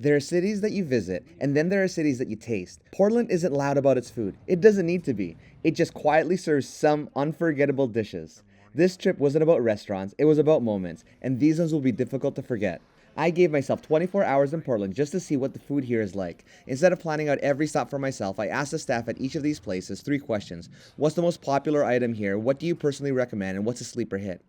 There are cities that you visit, and then there are cities that you taste. Portland isn't loud about its food. It doesn't need to be. It just quietly serves some unforgettable dishes. This trip wasn't about restaurants, it was about moments, and these ones will be difficult to forget. I gave myself 24 hours in Portland just to see what the food here is like. Instead of planning out every stop for myself, I asked the staff at each of these places 3 questions. What's the most popular item here? What do you personally recommend? And what's a sleeper hit?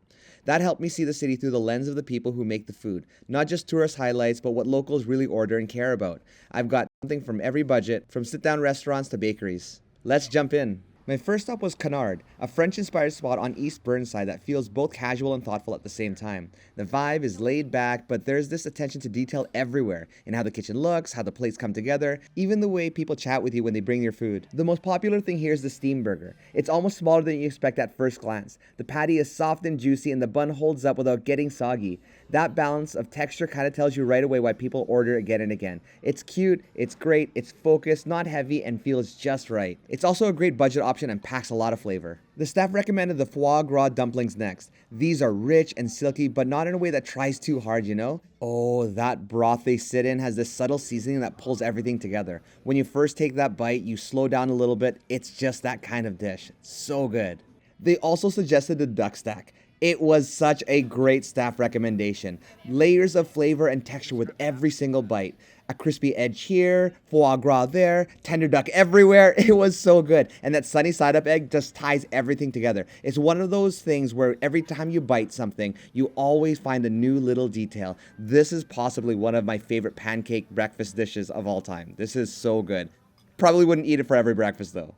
That helped me see the city through the lens of the people who make the food. Not just tourist highlights, but what locals really order and care about. I've got something from every budget, from sit-down restaurants to bakeries. Let's jump in. My first stop was Canard, a French-inspired spot on East Burnside that feels both casual and thoughtful at the same time. The vibe is laid back, but there's this attention to detail everywhere, in how the kitchen looks, how the plates come together, even the way people chat with you when they bring your food. The most popular thing here is the steam burger. It's almost smaller than you expect at first glance. The patty is soft and juicy, and the bun holds up without getting soggy. That balance of texture kind of tells you right away why people order again and again. It's cute, it's great, it's focused, not heavy, and feels just right. It's also a great budget option and packs a lot of flavor. The staff recommended the foie gras dumplings next. These are rich and silky, but not in a way that tries too hard, you know? Oh, that broth they sit in has this subtle seasoning that pulls everything together. When you first take that bite, you slow down a little bit. It's just that kind of dish. So good. They also suggested the duck stack. It was such a great staff recommendation. Layers of flavor and texture with every single bite. A crispy edge here, foie gras there, tender duck everywhere. It was so good. And that sunny side up egg just ties everything together. It's one of those things where every time you bite something, you always find a new little detail. This is possibly one of my favorite pancake breakfast dishes of all time. This is so good. Probably wouldn't eat it for every breakfast though.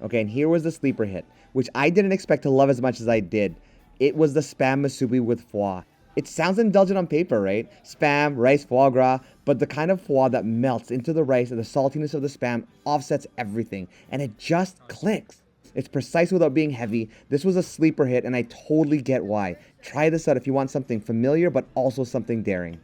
Okay, and here was the sleeper hit, which I didn't expect to love as much as I did. It was the spam musubi with foie. It sounds indulgent on paper, right? Spam, rice, foie gras, but the kind of foie that melts into the rice and the saltiness of the spam offsets everything, and it just clicks. It's precise without being heavy. This was a sleeper hit, and I totally get why. Try this out if you want something familiar, but also something daring.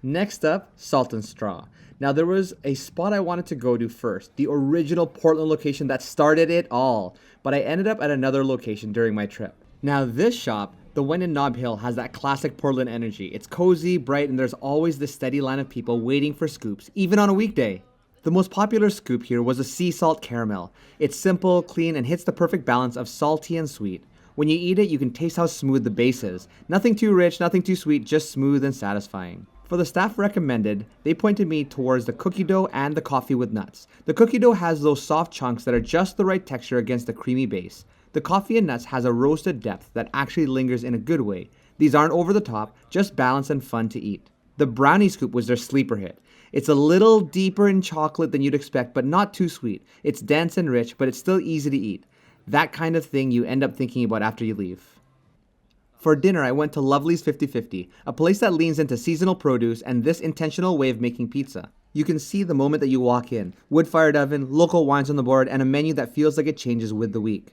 Next up, Salt and Straw. Now there was a spot I wanted to go to first, the original Portland location that started it all, but I ended up at another location during my trip. Now this shop, the one in Nob Hill, has that classic Portland energy. It's cozy, bright, and there's always this steady line of people waiting for scoops, even on a weekday. The most popular scoop here was a sea salt caramel. It's simple, clean, and hits the perfect balance of salty and sweet. When you eat it, you can taste how smooth the base is. Nothing too rich, nothing too sweet, just smooth and satisfying. For the staff recommended, they pointed me towards the cookie dough and the coffee with nuts. The cookie dough has those soft chunks that are just the right texture against the creamy base. The coffee and nuts has a roasted depth that actually lingers in a good way. These aren't over the top, just balanced and fun to eat. The brownie scoop was their sleeper hit. It's a little deeper in chocolate than you'd expect, but not too sweet. It's dense and rich, but it's still easy to eat. That kind of thing you end up thinking about after you leave. For dinner, I went to Lovely's 50/50, a place that leans into seasonal produce and this intentional way of making pizza. You can see the moment that you walk in. Wood-fired oven, local wines on the board, and a menu that feels like it changes with the week.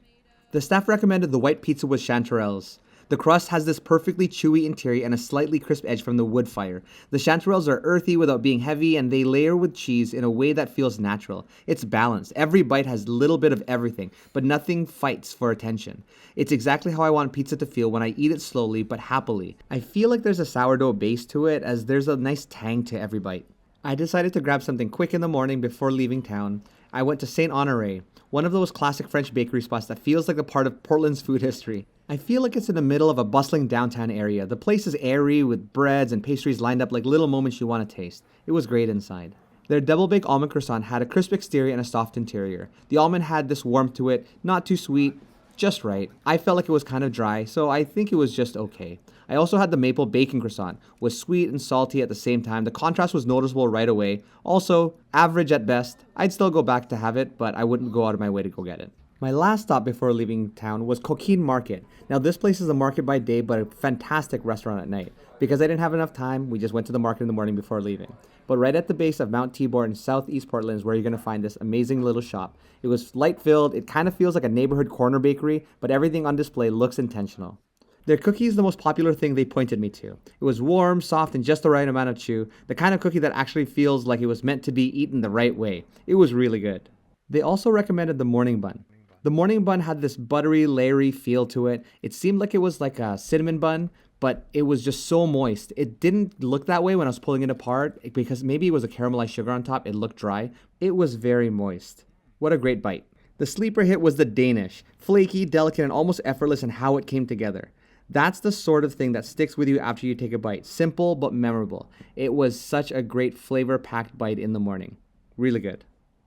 The staff recommended the white pizza with chanterelles. The crust has this perfectly chewy interior and a slightly crisp edge from the wood fire. The chanterelles are earthy without being heavy, and they layer with cheese in a way that feels natural. It's balanced. Every bite has a little bit of everything, but nothing fights for attention. It's exactly how I want pizza to feel when I eat it slowly but happily. I feel like there's a sourdough base to it, as there's a nice tang to every bite. I decided to grab something quick in the morning before leaving town. I went to St. Honoré, one of those classic French bakery spots that feels like a part of Portland's food history. I feel like it's in the middle of a bustling downtown area. The place is airy with breads and pastries lined up like little moments you want to taste. It was great inside. Their double-baked almond croissant had a crisp exterior and a soft interior. The almond had this warmth to it, not too sweet, just right. I felt like it was kind of dry, so I think it was just okay. I also had the maple bacon croissant. Was sweet and salty at the same time. The contrast was noticeable right away. Also, average at best. I'd still go back to have it, but I wouldn't go out of my way to go get it. My last stop before leaving town was Coquine Market. Now this place is a market by day, but a fantastic restaurant at night. Because I didn't have enough time, we just went to the market in the morning before leaving. But right at the base of Mount Tibor in southeast Portland is where you're going to find this amazing little shop. It was light-filled, it kind of feels like a neighborhood corner bakery, but everything on display looks intentional. Their cookie is the most popular thing they pointed me to. It was warm, soft, and just the right amount of chew. The kind of cookie that actually feels like it was meant to be eaten the right way. It was really good. They also recommended the morning bun. The morning bun had this buttery, layery feel to it. It seemed like it was like a cinnamon bun, but it was just so moist. It didn't look that way when I was pulling it apart because maybe it was a caramelized sugar on top. It looked dry. It was very moist. What a great bite. The sleeper hit was the Danish. Flaky, delicate, and almost effortless in how it came together. That's the sort of thing that sticks with you after you take a bite. Simple but memorable. It was such a great flavor-packed bite in the morning. Really good.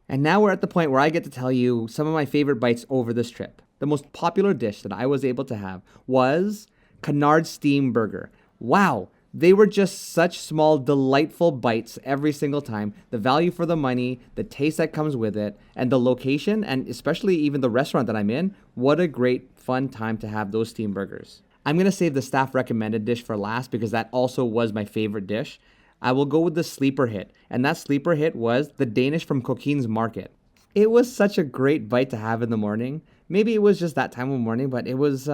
And now we're at the point where I get to tell you some of my favorite bites over this trip. The most popular dish that I was able to have was Canard steam burger. Wow, they were just such small, delightful bites every single time. The value for the money, the taste that comes with it, and the location, and especially even the restaurant that I'm in, what a great fun time to have those steam burgers. I'm going to save the staff recommended dish for last because that also was my favorite dish. I will go with the sleeper hit, and that sleeper hit was the Danish from Coquine Market. It was such a great bite to have in the morning. Maybe it was just that time of morning, but it was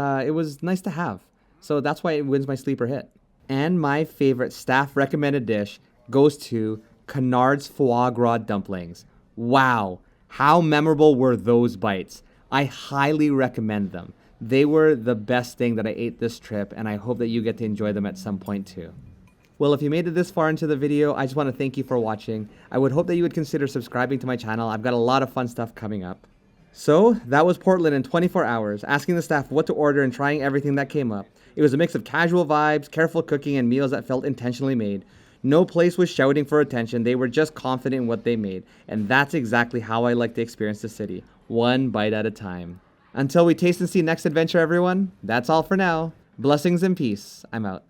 nice to have. So that's why it wins my sleeper hit. And my favorite staff recommended dish goes to Canard's foie gras dumplings. Wow, how memorable were those bites? I highly recommend them. They were the best thing that I ate this trip, and I hope that you get to enjoy them at some point too. Well, if you made it this far into the video, I just want to thank you for watching. I would hope that you would consider subscribing to my channel. I've got a lot of fun stuff coming up. So, that was Portland in 24 hours, asking the staff what to order and trying everything that came up. It was a mix of casual vibes, careful cooking, and meals that felt intentionally made. No place was shouting for attention, they were just confident in what they made. And that's exactly how I like to experience the city, one bite at a time. Until we taste and see next adventure, everyone, that's all for now. Blessings and peace. I'm out.